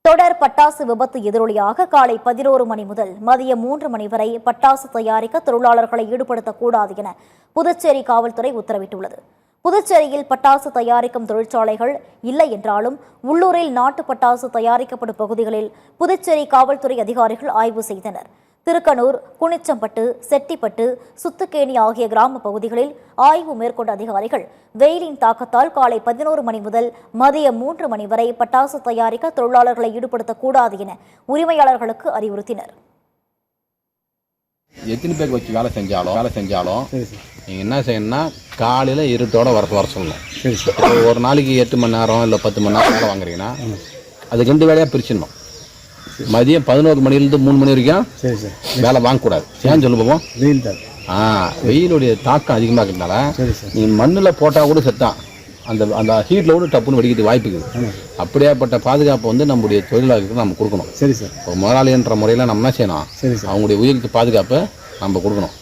தொடர் பட்டாசு விபத்து எதிரொலியாக காலை 11 மணி முதல் மதியம் 3 மணி வரை பட்டாசு தயாரிக்க தொழிலாளர்களை ஈடுபடுத்தக்கூடாது என புதுச்சேரி காவல்துறை உத்தரவிட்டுள்ளது. புதுச்சேரியில் பட்டாசு தயாரிக்கும் தொழிற்சாலைகள் இல்லை என்றாலும் உள்ளூரில் நாட்டு பட்டாசு தயாரிக்கப்படும் பகுதிகளில் புதுச்சேரி காவல்துறை அதிகாரிகள் ஆய்வு செய்தனர். திருக்கனூர், குனிச்சம்பட்டு, செட்டிப்பட்டு, சுத்துக்கேணி ஆகிய கிராம பகுதிகளில் ஆய்வு மேற்கொண்ட அதிகாரிகள் வெயிலின் தாக்கத்தால் காலை 11 மணி முதல் மதியம் 3 மணி வரை பட்டாசு தயாரிக்க தொழிலாளர்களை ஈடுபடுத்தக்கூடாது என உரிமையாளர்களுக்கு அறிவுறுத்தினர். எத்தனை பேருக்கு வச்சு வேலை செஞ்சாலும் நீங்கள் என்ன செய்யணும்னா காலையில் இருட்டோட வர சொல்லணும். ஒரு நாளைக்கு 8 மணி நேரம் இல்லை 10 மணி நேரம் வேலை வாங்குறீங்கன்னா அது 2 வேலையாக பிரிச்சிடணும். மதியம் 11 மணிலேருந்து 3 மணி வரைக்கும் வேலை வாங்கக்கூடாது. ஏன்னு சொல்ல போவோம், வெயிலுடைய தாக்கம் அதிகமாக இருக்கிறதுனால நீங்கள் மண்ணில் போட்டால் கூட செத்தான் அந்த ஹீட்டில் கூட டப்புன்னு வெடிக்கிறதுக்கு வாய்ப்பு இருக்குது. அப்படியாப்பட்ட பாதுகாப்பு நம்முடைய தொழிலாளர்களுக்கு நம்ம கொடுக்கணும். ஒரு முதலாளின்ற முறையில் நம்ம என்ன செய்யணும், அவங்களுடைய உயிருக்கு பாதுகாப்பை நம்ம கொடுக்கணும்.